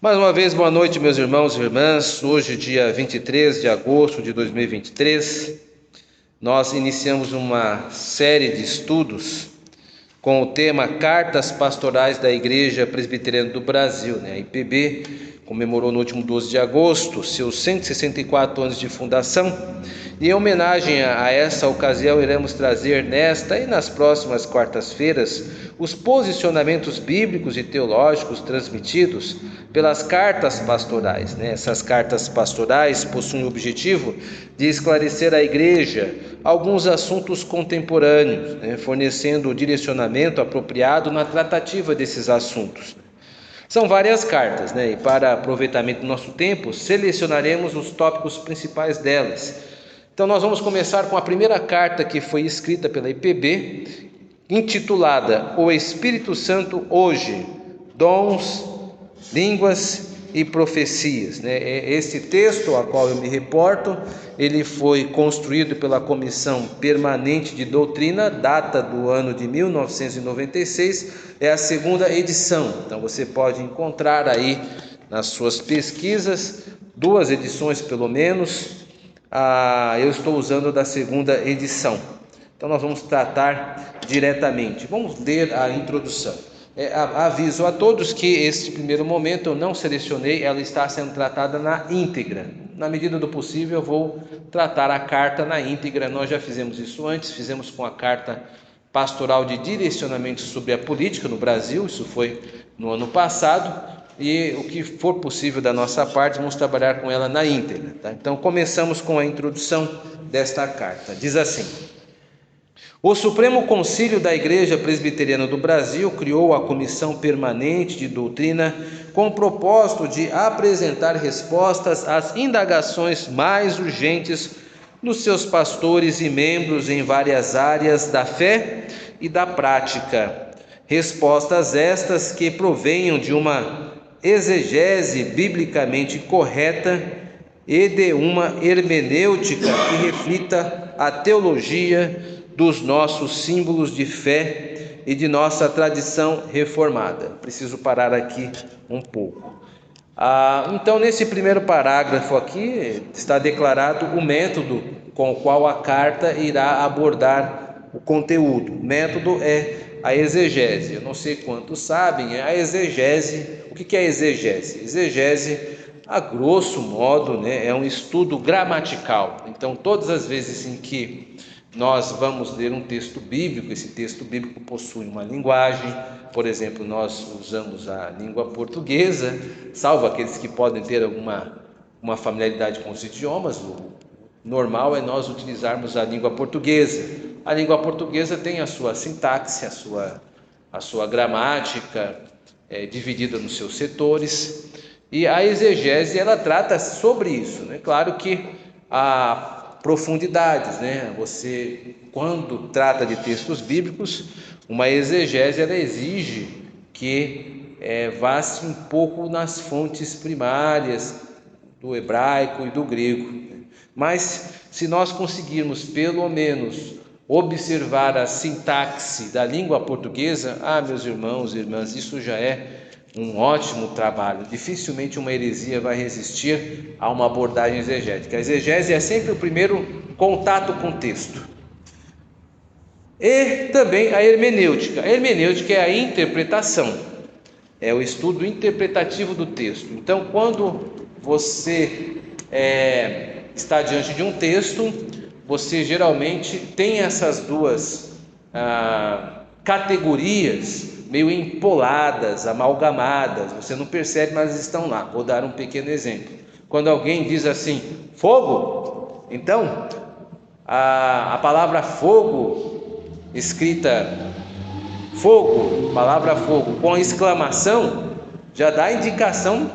Mais uma vez, boa noite, meus irmãos e irmãs. Hoje, dia 23 de agosto de 2023, nós iniciamos uma série de estudos com o tema Cartas Pastorais da Igreja Presbiteriana do Brasil. A IPB comemorou no último 12 de agosto seus 164 anos de fundação, e em homenagem a essa ocasião iremos trazer nesta e nas próximas quartas-feiras os posicionamentos bíblicos e teológicos transmitidos pelas cartas pastorais. Essas cartas pastorais possuem o objetivo de esclarecer à igreja alguns assuntos contemporâneos, fornecendo o direcionamento apropriado na tratativa desses assuntos. São várias cartas, e para aproveitamento do nosso tempo, selecionaremos os tópicos principais delas. Então nós vamos começar com a primeira carta que foi escrita pela IPB, intitulada O Espírito Santo Hoje, Dons, Línguas e Profecias. Esse texto a qual eu me reporto, ele foi construído pela Comissão Permanente de Doutrina, data do ano de 1996, é a segunda edição. Então você pode encontrar aí nas suas pesquisas 2 edições pelo menos. Eu estou usando da segunda edição. Então nós vamos tratar diretamente. Vamos ler a introdução. Aviso a todos que este primeiro momento eu não selecionei, ela está sendo tratada na íntegra. Na medida do possível eu vou tratar a carta na íntegra. Nós já fizemos isso antes, fizemos com a carta pastoral de direcionamento sobre a política no Brasil, isso foi no ano passado, e o que for possível da nossa parte, vamos trabalhar com ela na íntegra. Então começamos com a introdução desta carta. Diz assim: o Supremo Concílio da Igreja Presbiteriana do Brasil criou a Comissão Permanente de Doutrina com o propósito de apresentar respostas às indagações mais urgentes dos seus pastores e membros em várias áreas da fé e da prática. Respostas estas que provenham de uma exegese biblicamente correta e de uma hermenêutica que reflita a teologia dos nossos símbolos de fé e de nossa tradição reformada. Preciso parar aqui um pouco. Então, nesse primeiro parágrafo aqui, está declarado o método com o qual a carta irá abordar o conteúdo. O método é a exegese. Eu não sei quantos sabem, a exegese. O que é a exegese? Exegese, a grosso modo, é um estudo gramatical. Então, todas as vezes em que nós vamos ler um texto bíblico, esse texto bíblico possui uma linguagem, por exemplo, nós usamos a língua portuguesa, salvo aqueles que podem ter uma familiaridade com os idiomas, o normal é nós utilizarmos a língua portuguesa. A língua portuguesa tem a sua sintaxe, a sua gramática, dividida nos seus setores, e a exegese ela trata sobre isso. Claro que a profundidades, Você, quando trata de textos bíblicos, uma exegese ela exige que vá-se um pouco nas fontes primárias do hebraico e do grego. Mas se nós conseguirmos pelo menos observar a sintaxe da língua portuguesa, meus irmãos e irmãs, isso já é um ótimo trabalho. Dificilmente uma heresia vai resistir a uma abordagem exegética. A exegese é sempre o primeiro contato com o texto. E também a hermenêutica. A hermenêutica é a interpretação, é o estudo interpretativo do texto. Então, quando você está diante de um texto, você geralmente tem essas duas categorias meio empoladas, amalgamadas, você não percebe, mas estão lá. Vou dar um pequeno exemplo. Quando alguém diz assim, fogo, então a palavra fogo, escrita fogo, palavra fogo, com exclamação, já dá indicação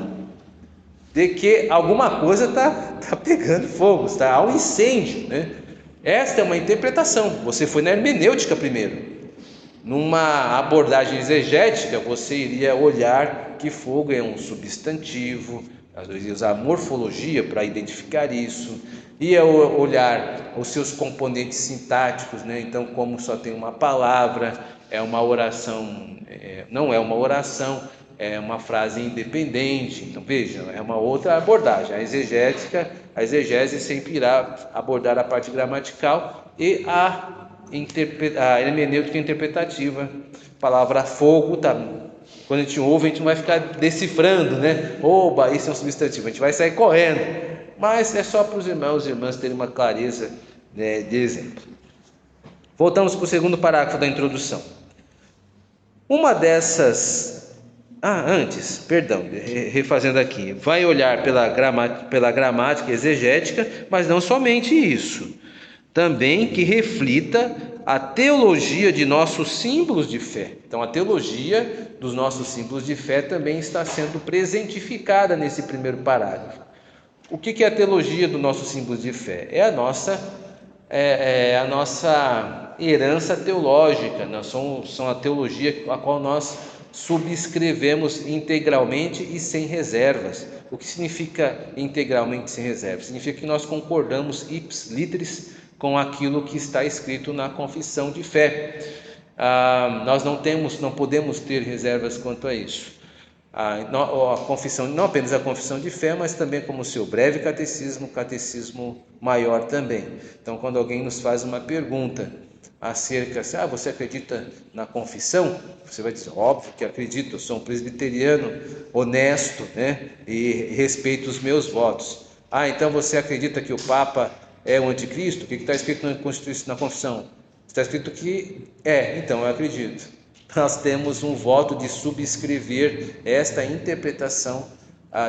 de que alguma coisa está pegando fogo, há um incêndio, Esta é uma interpretação, você foi na hermenêutica primeiro. Numa abordagem exegética, você iria olhar que fogo é um substantivo, às vezes ia usar morfologia para identificar isso, ia olhar os seus componentes sintáticos, Então, como só tem uma palavra, é uma oração, não é uma oração, é uma frase independente. Então vejam, é uma outra abordagem. A exegese sempre irá abordar a parte gramatical e a hermenêutica interpretativa. A palavra fogo, tá? Quando a gente ouve, a gente não vai ficar decifrando, né? Oba, isso é um substantivo, a gente vai sair correndo. Mas é só para os irmãos e irmãs terem uma clareza, né, de exemplo. Voltamos para o segundo parágrafo da introdução. Uma dessas... refazendo aqui. Vai olhar pela gramática exegética, mas não somente isso. Também que reflita a teologia de nossos símbolos de fé. Então, a teologia dos nossos símbolos de fé também está sendo presentificada nesse primeiro parágrafo. O que é a teologia dos nossos símbolos de fé? É a nossa herança teológica, né? São a teologia a qual nós subscrevemos integralmente e sem reservas. O que significa integralmente sem reservas? Significa que nós concordamos ipsis literis com aquilo que está escrito na confissão de fé. Nós não podemos ter reservas quanto a isso. A confissão, não apenas a confissão de fé, mas também como o seu breve catecismo maior também. Então, quando alguém nos faz uma pergunta acerca, você acredita na confissão? Você vai dizer, óbvio que acredito, eu sou um presbiteriano honesto, né? E respeito os meus votos. Então você acredita que o Papa é o anticristo? O que está escrito na Constituição, na confissão? Está escrito que então eu acredito. Nós temos um voto de subscrever esta interpretação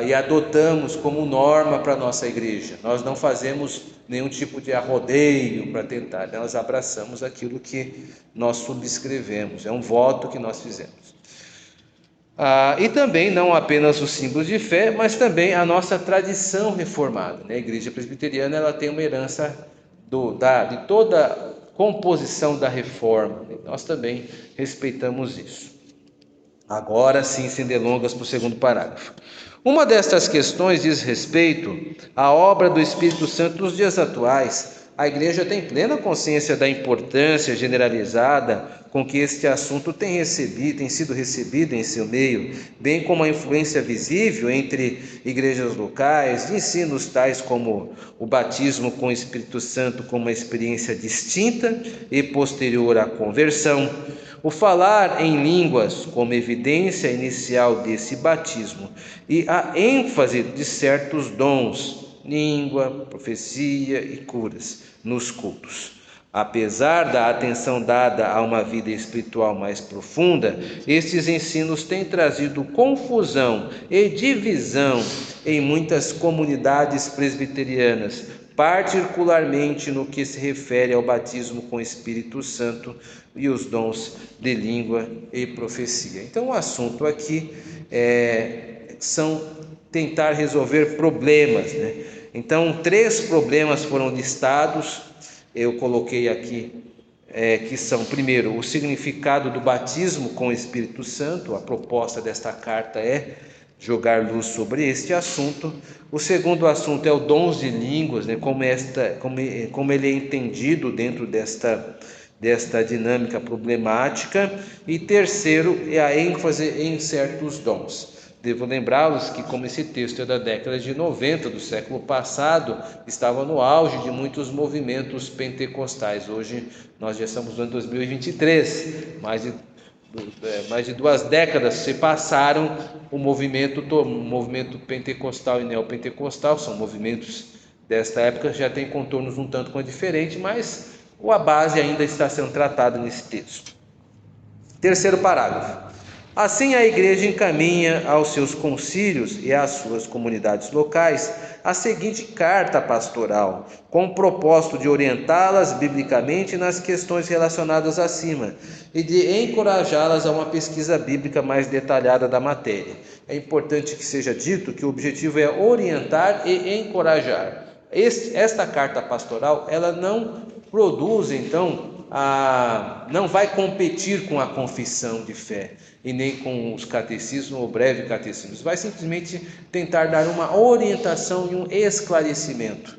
e adotamos como norma para a nossa igreja. Nós não fazemos nenhum tipo de arrodeio para tentar, nós abraçamos aquilo que nós subscrevemos, é um voto que nós fizemos. E também não apenas os símbolos de fé, mas também a nossa tradição reformada, né? A igreja presbiteriana ela tem uma herança de toda a composição da reforma. Nós também respeitamos isso. Agora sim, sem delongas, para o segundo parágrafo. Uma destas questões diz respeito à obra do Espírito Santo nos dias atuais. A igreja tem plena consciência da importância generalizada com que este assunto tem sido recebido em seu meio, bem como a influência visível entre igrejas locais, de ensinos tais como o batismo com o Espírito Santo como uma experiência distinta e posterior à conversão, o falar em línguas como evidência inicial desse batismo e a ênfase de certos dons, língua, profecia e curas nos cultos. Apesar da atenção dada a uma vida espiritual mais profunda, estes ensinos têm trazido confusão e divisão em muitas comunidades presbiterianas, particularmente no que se refere ao batismo com o Espírito Santo e os dons de língua e profecia. Então, o assunto aqui são tentar resolver problemas, né? Então, 3 problemas foram listados. Eu coloquei aqui que são, primeiro, o significado do batismo com o Espírito Santo. A proposta desta carta é jogar luz sobre este assunto. O segundo assunto é o dons de línguas, né? Como ele é entendido dentro desta dinâmica problemática. E terceiro é a ênfase em certos dons. Devo lembrá-los que, como esse texto é da década de 90 do século passado, estava no auge de muitos movimentos pentecostais. Hoje nós já estamos no ano 2023, mais de 2 décadas se passaram. O movimento pentecostal e neopentecostal são movimentos desta época, já tem contornos um tanto quanto diferentes, mas a base ainda está sendo tratada nesse texto. Terceiro parágrafo. Assim, a igreja encaminha aos seus concílios e às suas comunidades locais a seguinte carta pastoral, com o propósito de orientá-las biblicamente nas questões relacionadas acima e de encorajá-las a uma pesquisa bíblica mais detalhada da matéria. É importante que seja dito que o objetivo é orientar e encorajar. Esta carta pastoral, ela não produz, então, não vai competir com a confissão de fé e nem com os catecismos ou breve catecismos, vai simplesmente tentar dar uma orientação e um esclarecimento.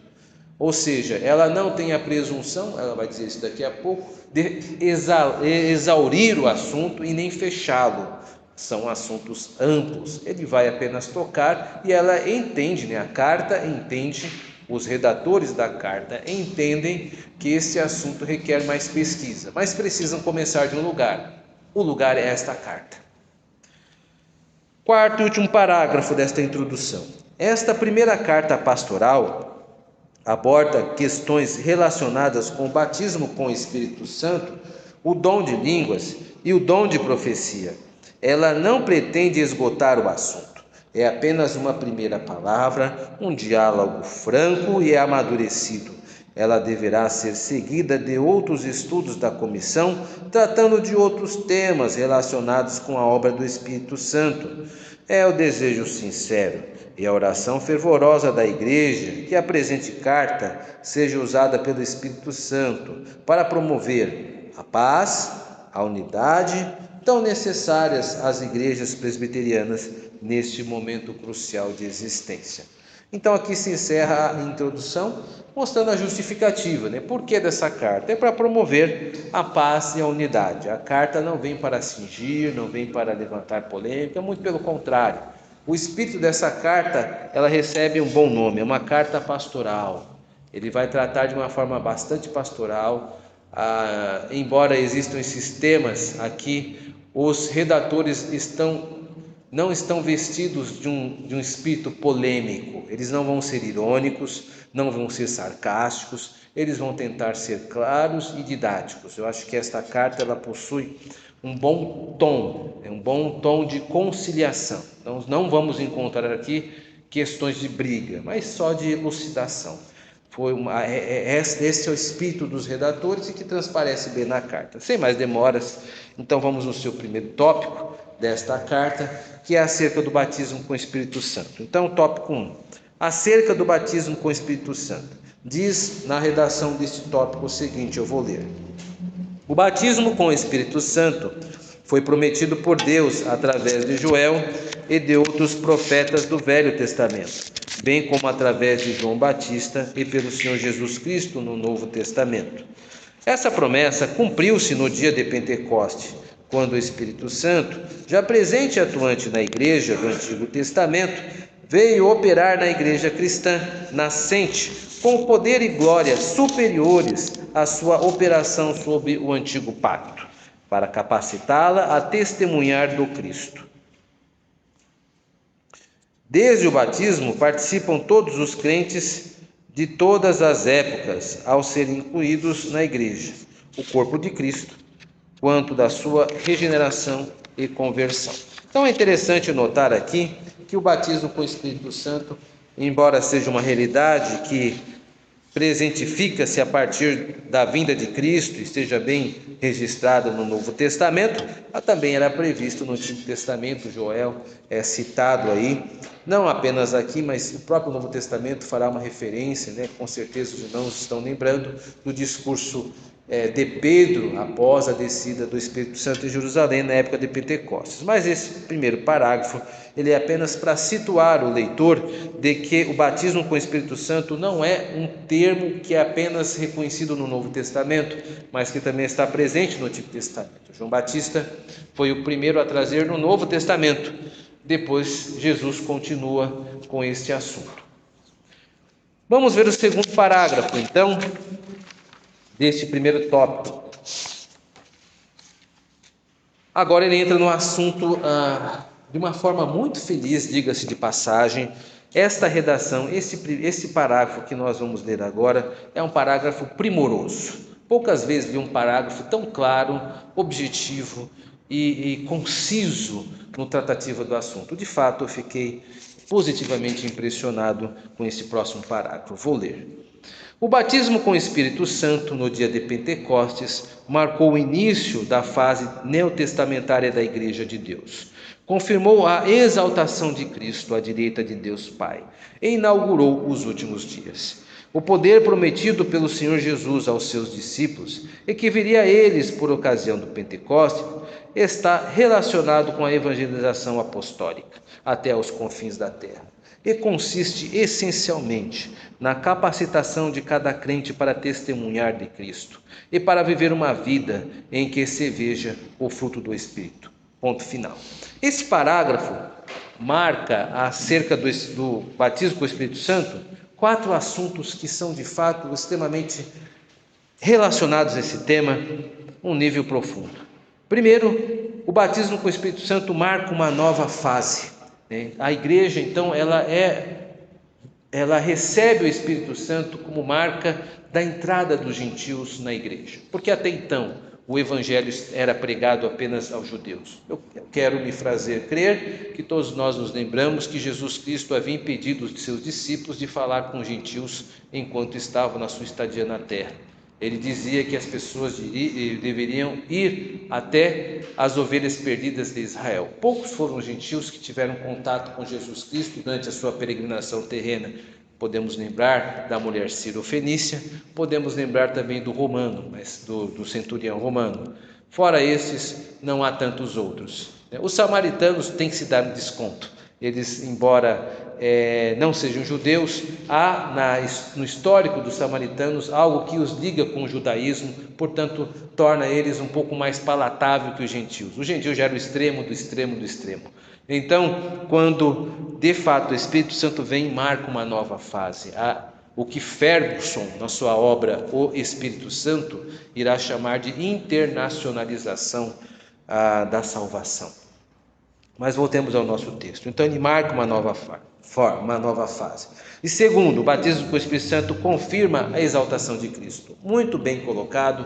Ou seja, ela não tem a presunção, ela vai dizer isso daqui a pouco, de exaurir o assunto e nem fechá-lo. São assuntos amplos. Ele vai apenas tocar e ela entende, a carta entende, os redatores da carta entendem que esse assunto requer mais pesquisa, mas precisam começar de um lugar. O lugar é esta carta. Quarto e último parágrafo desta introdução. Esta primeira carta pastoral aborda questões relacionadas com o batismo com o Espírito Santo, o dom de línguas e o dom de profecia. Ela não pretende esgotar o assunto. É apenas uma primeira palavra, um diálogo franco e amadurecido. Ela deverá ser seguida de outros estudos da comissão, tratando de outros temas relacionados com a obra do Espírito Santo. É o desejo sincero e a oração fervorosa da Igreja que a presente carta seja usada pelo Espírito Santo para promover a paz, a unidade, tão necessárias às igrejas presbiterianas neste momento crucial de existência. Então aqui se encerra a introdução, mostrando a justificativa, Por que dessa carta? É para promover a paz e a unidade. A carta não vem para cingir, não vem para levantar polêmica, muito pelo contrário. O espírito dessa carta, ela recebe um bom nome, é uma carta pastoral. Ele vai tratar de uma forma bastante pastoral, embora existam esses temas aqui, os redatores não estão vestidos de um espírito polêmico. Eles não vão ser irônicos, não vão ser sarcásticos, eles vão tentar ser claros e didáticos. Eu acho que esta carta ela possui um bom tom de conciliação. Então, não vamos encontrar aqui questões de briga, mas só de elucidação. Esse é o espírito dos redatores e que transparece bem na carta. Sem mais demoras, então vamos no seu primeiro tópico desta carta, que é acerca do batismo com o Espírito Santo. Então, tópico 1. Acerca do batismo com o Espírito Santo. Diz na redação deste tópico o seguinte, eu vou ler. O batismo com o Espírito Santo foi prometido por Deus através de Joel e de outros profetas do Velho Testamento, bem como através de João Batista e pelo Senhor Jesus Cristo no Novo Testamento. Essa promessa cumpriu-se no dia de Pentecoste, quando o Espírito Santo, já presente e atuante na igreja do Antigo Testamento, veio operar na igreja cristã nascente com poder e glória superiores à sua operação sob o Antigo Pacto, para capacitá-la a testemunhar do Cristo. Desde o batismo participam todos os crentes de todas as épocas, ao serem incluídos na igreja, o corpo de Cristo, quanto da sua regeneração e conversão. Então é interessante notar aqui que o batismo com o Espírito Santo, embora seja uma realidade que presentifica-se a partir da vinda de Cristo e esteja bem registrada no Novo Testamento, ela também era previsto no Antigo Testamento. Joel é citado aí, não apenas aqui, mas o próprio Novo Testamento fará uma referência, com certeza os irmãos estão lembrando do discurso de Pedro após a descida do Espírito Santo em Jerusalém na época de Pentecostes. Mas esse primeiro parágrafo ele é apenas para situar o leitor de que o batismo com o Espírito Santo não é um termo que é apenas reconhecido no Novo Testamento, mas que também está presente no Antigo Testamento. João Batista foi o primeiro a trazer no Novo Testamento, depois Jesus continua com este assunto. Vamos ver o segundo parágrafo, então, deste primeiro tópico. Agora ele entra no assunto de uma forma muito feliz, diga-se de passagem. Esta redação, esse parágrafo que nós vamos ler agora, é um parágrafo primoroso. Poucas vezes vi um parágrafo tão claro, objetivo e conciso no tratativo do assunto. De fato, eu fiquei positivamente impressionado com esse próximo parágrafo. Vou ler. O batismo com o Espírito Santo no dia de Pentecostes marcou o início da fase neotestamentária da Igreja de Deus. Confirmou a exaltação de Cristo à direita de Deus Pai e inaugurou os últimos dias. O poder prometido pelo Senhor Jesus aos seus discípulos e que viria a eles por ocasião do Pentecostes está relacionado com a evangelização apostólica até aos confins da terra e consiste essencialmente na capacitação de cada crente para testemunhar de Cristo e para viver uma vida em que se veja o fruto do Espírito. Ponto final. Esse parágrafo marca, acerca do batismo com o Espírito Santo, 4 assuntos que são de fato extremamente relacionados a esse tema, um nível profundo. Primeiro, o batismo com o Espírito Santo marca uma nova fase. A igreja, então, ela recebe o Espírito Santo como marca da entrada dos gentios na igreja, porque até então o evangelho era pregado apenas aos judeus. Eu quero me fazer crer que todos nós nos lembramos que Jesus Cristo havia impedido os seus discípulos de falar com os gentios enquanto estavam na sua estadia na terra. Ele dizia que as pessoas deveriam ir até as ovelhas perdidas de Israel. Poucos foram os gentios que tiveram contato com Jesus Cristo durante a sua peregrinação terrena. Podemos lembrar da mulher Ciro-Fenícia, podemos lembrar também do romano, mas do centurião romano. Fora esses, não há tantos outros. Os samaritanos têm que se dar um desconto. Eles, embora não sejam judeus, há no histórico dos samaritanos algo que os liga com o judaísmo, portanto, torna eles um pouco mais palatável que os gentios. Os gentios já eram o extremo do extremo do extremo. Então, quando de fato o Espírito Santo vem, marca uma nova fase. O que Ferguson, na sua obra O Espírito Santo, irá chamar de internacionalização da salvação. Mas voltemos ao nosso texto. Então ele marca uma nova fase. E segundo, o batismo com o Espírito Santo confirma a exaltação de Cristo. Muito bem colocado.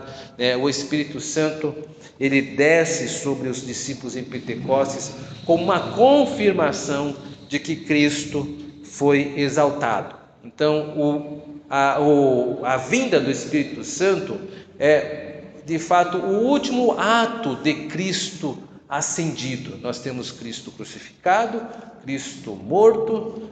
O Espírito Santo, ele desce sobre os discípulos em Pentecostes como uma confirmação de que Cristo foi exaltado. Então a vinda do Espírito Santo é de fato o último ato de Cristo ascendido. Nós temos Cristo crucificado, Cristo morto,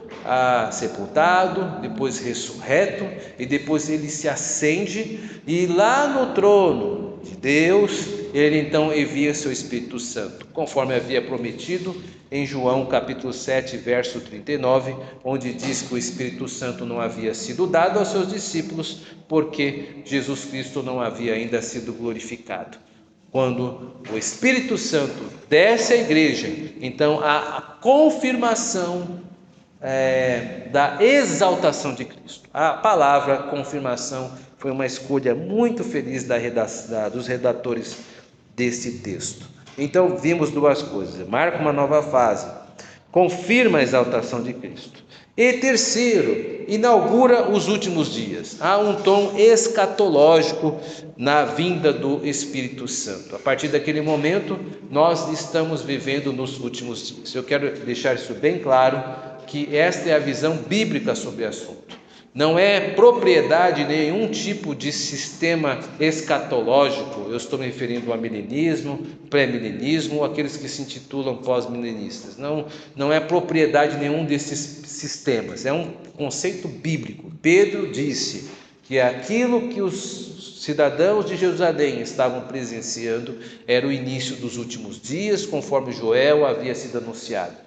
sepultado, depois ressurreto, e depois ele se acende, e lá no trono de Deus, ele então envia seu Espírito Santo, conforme havia prometido em João capítulo 7, verso 39, onde diz que o Espírito Santo não havia sido dado aos seus discípulos, porque Jesus Cristo não havia ainda sido glorificado. Quando o Espírito Santo desce à igreja, então há a confirmação da exaltação de Cristo. A palavra confirmação foi uma escolha muito feliz dos redatores desse texto. Então vimos duas coisas: marca uma nova fase, confirma a exaltação de Cristo. E terceiro, inaugura os últimos dias. Há um tom escatológico na vinda do Espírito Santo. A partir daquele momento, nós estamos vivendo nos últimos dias. Eu quero deixar isso bem claro, que esta é a visão bíblica sobre o assunto. Não é propriedade de nenhum tipo de sistema escatológico. Eu estou me referindo ao milenismo, pré-milenismo, ou aqueles que se intitulam pós-milenistas. Não é propriedade de nenhum desses sistemas. É um conceito bíblico. Pedro disse que aquilo que os cidadãos de Jerusalém estavam presenciando era o início dos últimos dias, conforme Joel havia sido anunciado.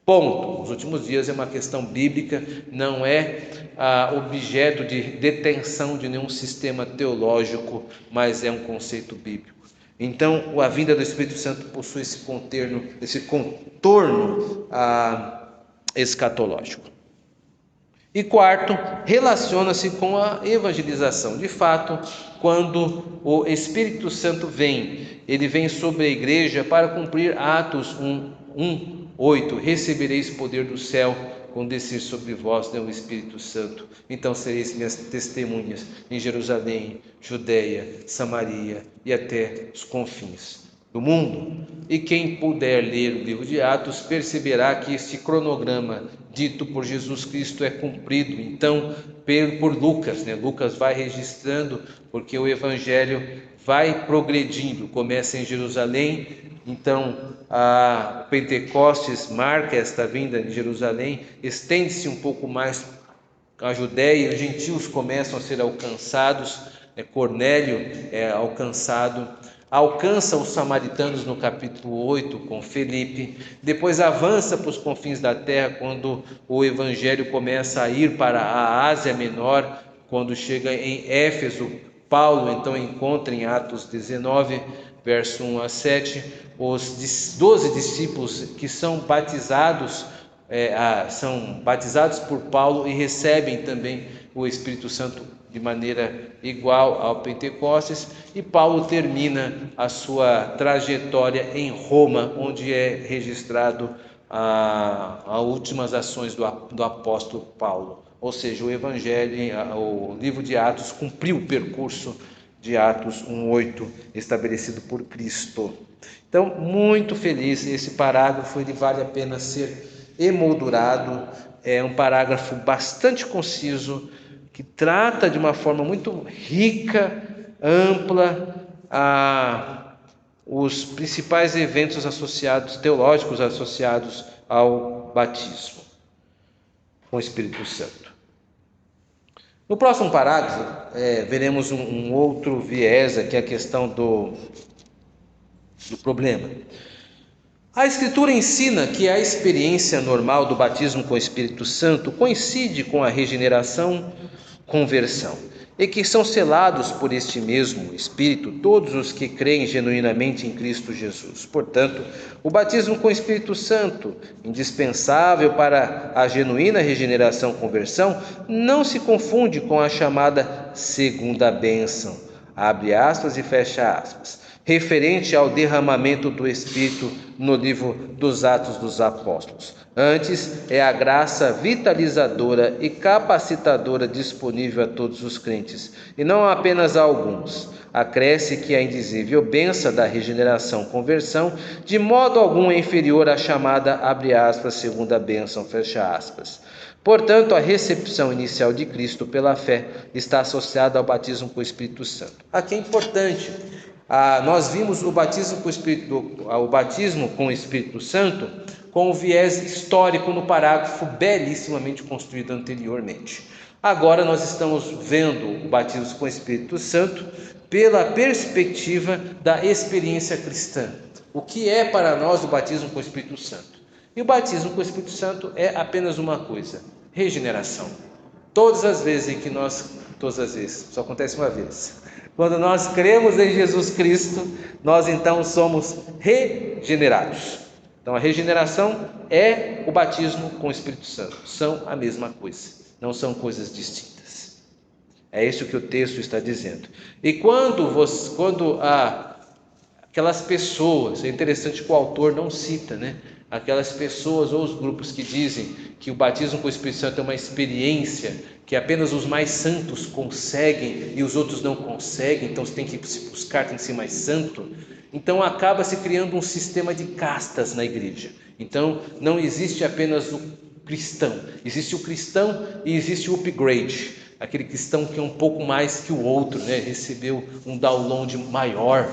Ponto. Os últimos dias é uma questão bíblica, não é objeto de detenção de nenhum sistema teológico, mas é um conceito bíblico. Então, a vinda do Espírito Santo possui esse contorno escatológico. E quarto, relaciona-se com a evangelização. De fato, quando o Espírito Santo vem, ele vem sobre a igreja para cumprir Atos 1:8, recebereis poder do céu quando descer sobre vós o Espírito Santo. Então sereis minhas testemunhas em Jerusalém, Judeia, Samaria e até os confins do mundo. E quem puder ler o livro de Atos perceberá que este cronograma dito por Jesus Cristo é cumprido então por Lucas. Lucas vai registrando, porque o evangelho vai progredindo, começa em Jerusalém, então a Pentecostes marca esta vinda de Jerusalém, estende-se um pouco mais à Judéia, os gentios começam a ser alcançados, Cornélio é alcançado, alcança os samaritanos no capítulo 8 com Felipe, depois avança para os confins da terra quando o evangelho começa a ir para a Ásia Menor, quando chega em Éfeso. Paulo então encontra em Atos 19 verso 1 a 7, os 12 discípulos que são batizados por Paulo e recebem também o Espírito Santo de maneira igual ao Pentecostes, e Paulo termina a sua trajetória em Roma, onde é registrado as últimas ações do apóstolo Paulo. Ou seja, o Evangelho, o livro de Atos cumpriu o percurso de Atos 1:8 estabelecido por Cristo. Então, muito feliz esse parágrafo, ele vale a pena ser emoldurado. É um parágrafo bastante conciso, que trata de uma forma muito rica, ampla, os principais eventos teológicos associados ao batismo com o Espírito Santo. No próximo parágrafo, veremos um outro viés aqui, a questão do problema. A Escritura ensina que a experiência normal do batismo com o Espírito Santo coincide com a regeneração, conversão, e que são selados por este mesmo Espírito todos os que creem genuinamente em Cristo Jesus. Portanto, o batismo com o Espírito Santo, indispensável para a genuína regeneração, conversão, não se confunde com a chamada segunda bênção, abre aspas e fecha aspas, referente ao derramamento do Espírito no livro dos Atos dos Apóstolos. Antes, é a graça vitalizadora e capacitadora disponível a todos os crentes, e não apenas a alguns. Acresce que a indizível bênção da regeneração, conversão, de modo algum é inferior à chamada, abre aspas, segunda bênção, fecha aspas. Portanto, a recepção inicial de Cristo pela fé está associada ao batismo com o Espírito Santo. Aqui é importante. Nós vimos o batismo com o Espírito Santo com o viés histórico no parágrafo belíssimamente construído anteriormente. Agora nós estamos vendo o batismo com o Espírito Santo pela perspectiva da experiência cristã. O que é para nós o batismo com o Espírito Santo? E o batismo com o Espírito Santo é apenas uma coisa: regeneração. Todas as vezes, só acontece uma vez. Quando nós cremos em Jesus Cristo, nós então somos regenerados. Então a regeneração é o batismo com o Espírito Santo. São a mesma coisa, não são coisas distintas. É isso que o texto está dizendo. E quando aquelas pessoas, é interessante que o autor não cita, aquelas pessoas ou os grupos que dizem que o batismo com o Espírito Santo é uma experiência que apenas os mais santos conseguem e os outros não conseguem, então você tem que se buscar, tem que ser mais santo. Então acaba se criando um sistema de castas na igreja. Então não existe apenas o cristão, existe o cristão e existe o upgrade, aquele cristão que é um pouco mais que o outro, recebeu um download maior,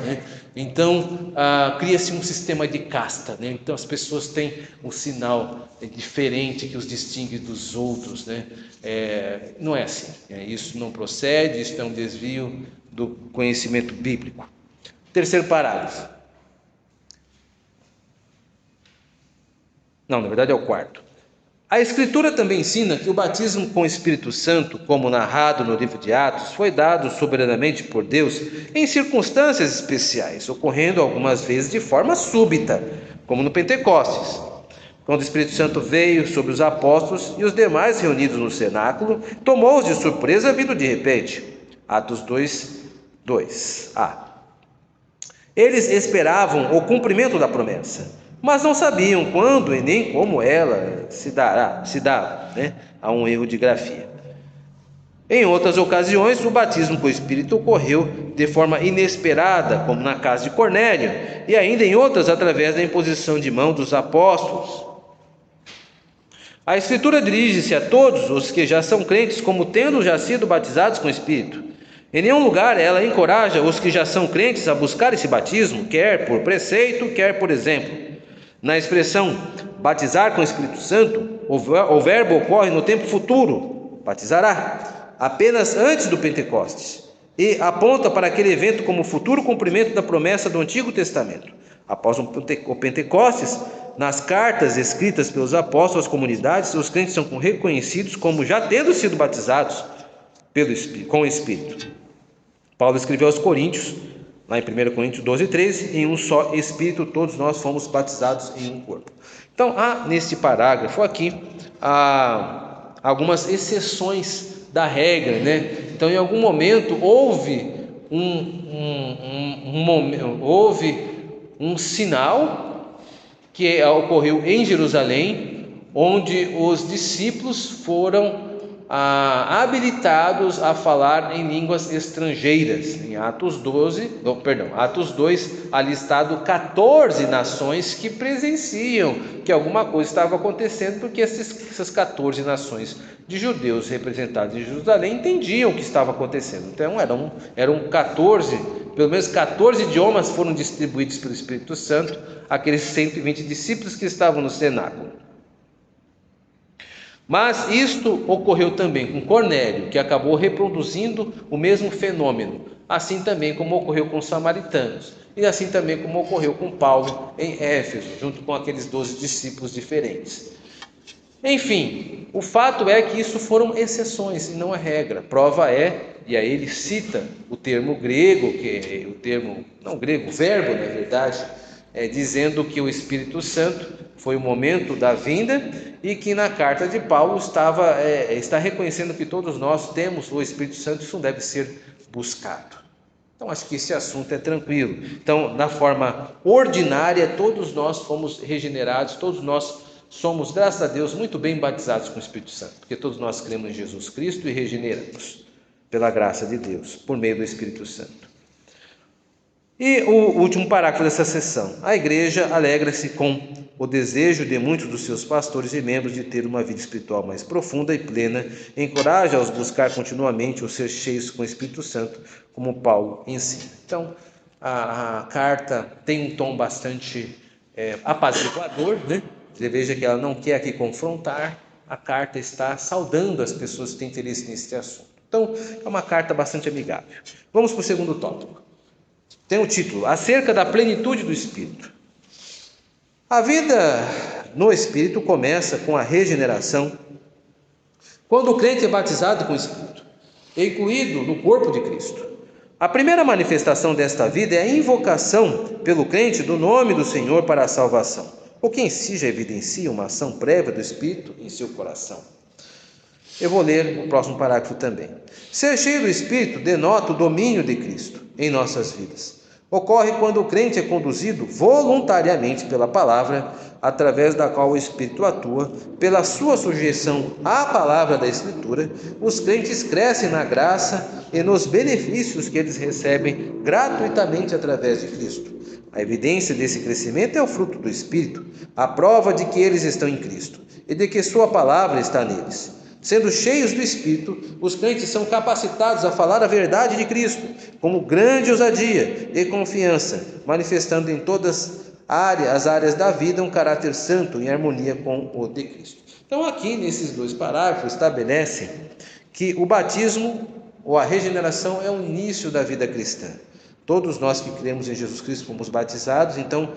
Então cria-se um sistema de casta, Então as pessoas têm um sinal diferente que os distingue dos outros, Não é assim, isso não procede, isso é um desvio do conhecimento bíblico. Terceiro parágrafo. Não, na verdade é o quarto. A Escritura também ensina que o batismo com o Espírito Santo, como narrado no livro de Atos, foi dado soberanamente por Deus em circunstâncias especiais, ocorrendo algumas vezes de forma súbita, como no Pentecostes, quando o Espírito Santo veio sobre os apóstolos e os demais reunidos no cenáculo, tomou-os de surpresa vindo de repente. Atos 2:2a. Eles esperavam o cumprimento da promessa, mas não sabiam quando e nem como ela se dá, Há um erro de grafia. Em outras ocasiões, o batismo com o Espírito ocorreu de forma inesperada, como na casa de Cornélio, e ainda em outras através da imposição de mão dos apóstolos. A Escritura dirige-se a todos os que já são crentes como tendo já sido batizados com o Espírito. Em nenhum lugar ela encoraja os que já são crentes a buscar esse batismo, quer por preceito, quer por exemplo. Na expressão batizar com o Espírito Santo, o verbo ocorre no tempo futuro, batizará, apenas antes do Pentecostes, e aponta para aquele evento como futuro cumprimento da promessa do Antigo Testamento. Após o Pentecostes, nas cartas escritas pelos apóstolos às comunidades, os crentes são reconhecidos como já tendo sido batizados com o Espírito. Paulo escreveu aos Coríntios, lá em 1 Coríntios 12:13, em um só Espírito todos nós fomos batizados em um corpo. Então, há neste parágrafo aqui algumas exceções da regra, né? Então, em algum momento houve um sinal que ocorreu em Jerusalém, onde os discípulos foram habilitados a falar em línguas estrangeiras. Em Atos 2, ali listado 14 nações que presenciam que alguma coisa estava acontecendo, porque essas 14 nações de judeus representados em Jerusalém entendiam o que estava acontecendo. Então eram 14, pelo menos 14 idiomas foram distribuídos pelo Espírito Santo àqueles 120 discípulos que estavam no cenáculo. Mas isto ocorreu também com Cornélio, que acabou reproduzindo o mesmo fenômeno, assim também como ocorreu com os samaritanos, e assim também como ocorreu com Paulo em Éfeso, junto com aqueles 12 discípulos diferentes. Enfim, o fato é que isso foram exceções e não a regra. Prova é, e aí ele cita o termo grego, que é o termo, não grego, o verbo na verdade, dizendo que o Espírito Santo foi o momento da vinda, e que na carta de Paulo está reconhecendo que todos nós temos o Espírito Santo, isso deve ser buscado. Então acho que esse assunto é tranquilo. Então, na forma ordinária, todos nós fomos regenerados, todos nós somos, graças a Deus, muito bem batizados com o Espírito Santo, porque todos nós cremos em Jesus Cristo e regeneramos pela graça de Deus, por meio do Espírito Santo. E o último parágrafo dessa sessão: a igreja alegra-se com o desejo de muitos dos seus pastores e membros de ter uma vida espiritual mais profunda e plena, encoraja-os a buscar continuamente o ser cheios com o Espírito Santo, como Paulo ensina. Então, a carta tem um tom bastante apaziguador, né? Você veja que ela não quer aqui confrontar, a carta está saudando as pessoas que têm interesse nesse assunto. Então, é uma carta bastante amigável. Vamos para o segundo tópico. Tem o título: acerca da plenitude do Espírito. A vida no Espírito começa com a regeneração, quando o crente é batizado com o Espírito, é incluído no corpo de Cristo. A primeira manifestação desta vida é a invocação pelo crente do nome do Senhor para a salvação, o que em si já evidencia uma ação prévia do Espírito em seu coração. Eu vou ler o próximo parágrafo também. Ser cheio do Espírito denota o domínio de Cristo em nossas vidas. Ocorre quando o crente é conduzido voluntariamente pela palavra, através da qual o Espírito atua. Pela sua sujeição à palavra da Escritura, os crentes crescem na graça e nos benefícios que eles recebem gratuitamente através de Cristo. A evidência desse crescimento é o fruto do Espírito, a prova de que eles estão em Cristo e de que sua palavra está neles. Sendo cheios do Espírito, os crentes são capacitados a falar a verdade de Cristo, com grande ousadia e confiança, manifestando em todas as áreas da vida um caráter santo em harmonia com o de Cristo. Então aqui nesses dois parágrafos estabelece que o batismo ou a regeneração é o início da vida cristã. Todos nós que cremos em Jesus Cristo fomos batizados, então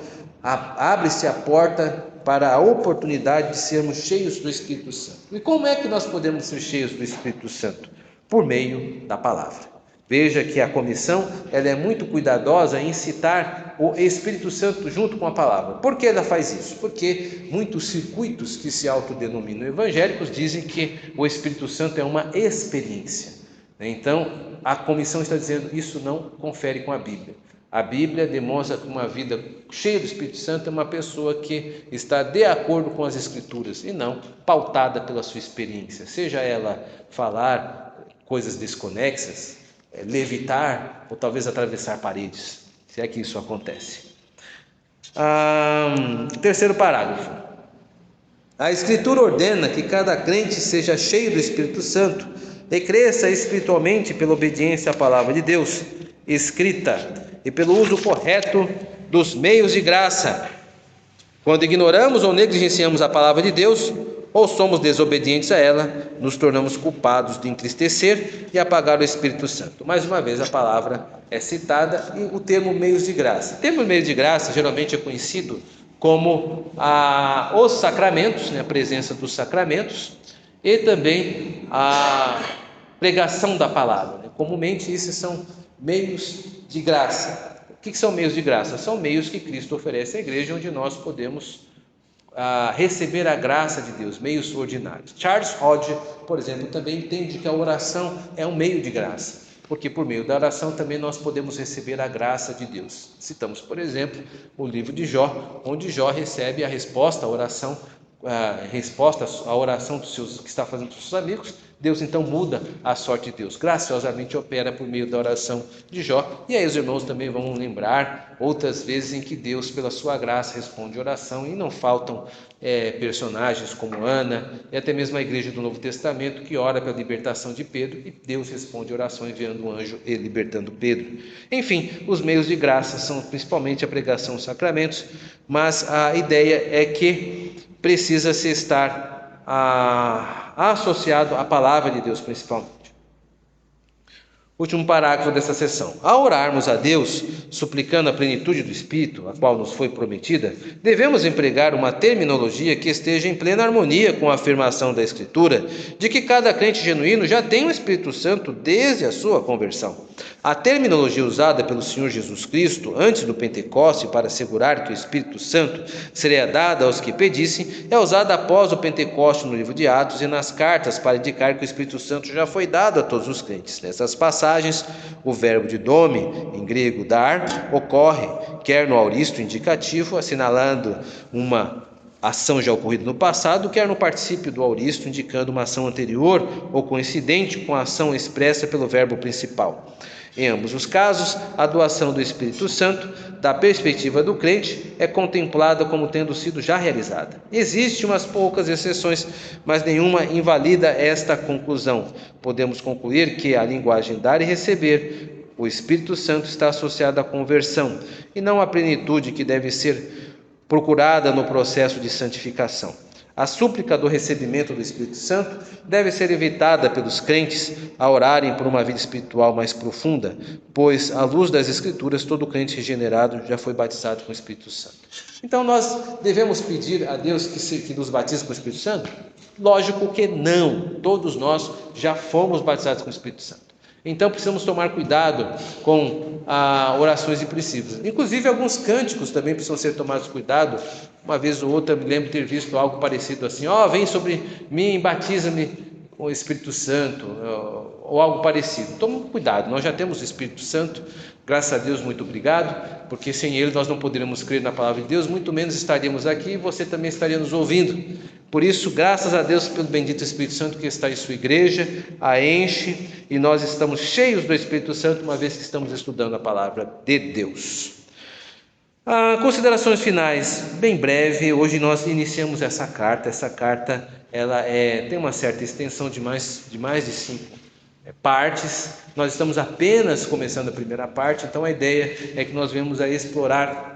abre-se a porta para a oportunidade de sermos cheios do Espírito Santo. E como é que nós podemos ser cheios do Espírito Santo? Por meio da palavra. Veja que a comissão ela é muito cuidadosa em citar o Espírito Santo junto com a palavra. Por que ela faz isso? Porque muitos circuitos que se autodenominam evangélicos dizem que o Espírito Santo é uma experiência. Então, a comissão está dizendo que isso não confere com a Bíblia. A Bíblia demonstra que uma vida cheia do Espírito Santo é uma pessoa que está de acordo com as Escrituras e não pautada pela sua experiência, seja ela falar coisas desconexas, levitar ou talvez atravessar paredes, se é que isso acontece. Terceiro parágrafo. A Escritura ordena que cada crente seja cheio do Espírito Santo e cresça espiritualmente pela obediência à palavra de Deus, escrita, e pelo uso correto dos meios de graça. Quando ignoramos ou negligenciamos a palavra de Deus, ou somos desobedientes a ela, nos tornamos culpados de entristecer e apagar o Espírito Santo. Mais uma vez a palavra é citada e o termo meios de graça. O termo meios de graça geralmente é conhecido como os sacramentos, a presença dos sacramentos, e também a pregação da palavra. Comumente esses são meios de graça. que são meios de graça? São meios que Cristo oferece à igreja, onde nós podemos receber a graça de Deus, meios ordinários. Charles Hodge, por exemplo, também entende que a oração é um meio de graça, porque por meio da oração também nós podemos receber a graça de Deus. Citamos, por exemplo, o livro de Jó, onde Jó recebe a resposta à oração, que está fazendo dos seus amigos. Deus então muda a sorte de Deus, graciosamente opera por meio da oração de Jó. E aí os irmãos também vão lembrar outras vezes em que Deus, pela sua graça, responde oração, e não faltam personagens como Ana, e até mesmo a igreja do Novo Testamento, que ora pela libertação de Pedro, e Deus responde oração enviando um anjo e libertando Pedro. Enfim, os meios de graça são principalmente a pregação dos sacramentos, mas a ideia é que precisa se estar associado à palavra de Deus principalmente. Último parágrafo dessa sessão. Ao orarmos a Deus, suplicando a plenitude do Espírito, a qual nos foi prometida, devemos empregar uma terminologia que esteja em plena harmonia com a afirmação da Escritura de que cada crente genuíno já tem o Espírito Santo desde a sua conversão. A terminologia usada pelo Senhor Jesus Cristo antes do Pentecoste para assegurar que o Espírito Santo seria dado aos que pedissem é usada após o Pentecoste no livro de Atos e nas cartas para indicar que o Espírito Santo já foi dado a todos os crentes. Nessas passagens, o verbo didome, em grego dar, ocorre quer no aoristo indicativo, assinalando uma ação já ocorrida no passado, quer no particípio do aoristo, indicando uma ação anterior ou coincidente com a ação expressa pelo verbo principal. Em ambos os casos, a doação do Espírito Santo, da perspectiva do crente, é contemplada como tendo sido já realizada. Existem umas poucas exceções, mas nenhuma invalida esta conclusão. Podemos concluir que a linguagem dar e receber, o Espírito Santo está associado à conversão, e não à plenitude que deve ser procurada no processo de santificação. A súplica do recebimento do Espírito Santo deve ser evitada pelos crentes a orarem por uma vida espiritual mais profunda, pois, à luz das Escrituras, todo crente regenerado já foi batizado com o Espírito Santo. Então, nós devemos pedir a Deus que nos batize com o Espírito Santo? Lógico que não, todos nós já fomos batizados com o Espírito Santo. Então precisamos tomar cuidado com orações e princípios. Inclusive alguns cânticos também precisam ser tomados cuidado. Uma vez ou outra me lembro de ter visto algo parecido assim: vem sobre mim, batiza-me com o Espírito Santo, ou algo parecido. Tome cuidado, nós já temos o Espírito Santo, graças a Deus, muito obrigado, porque sem ele nós não poderíamos crer na palavra de Deus, muito menos estaríamos aqui e você também estaria nos ouvindo. Por isso, graças a Deus pelo bendito Espírito Santo que está em sua igreja, a enche, e nós estamos cheios do Espírito Santo, uma vez que estamos estudando a palavra de Deus. Considerações finais, bem breve. Hoje nós iniciamos essa carta. Essa carta ela tem uma certa extensão de mais de 5 partes. Nós estamos apenas começando a primeira parte, então a ideia é que nós venhamos a explorar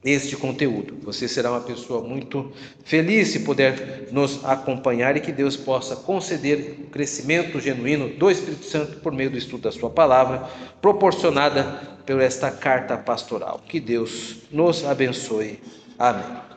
este conteúdo. Você será uma pessoa muito feliz se puder nos acompanhar, e que Deus possa conceder o crescimento genuíno do Espírito Santo por meio do estudo da sua palavra, proporcionada por esta carta pastoral. Que Deus nos abençoe. Amém.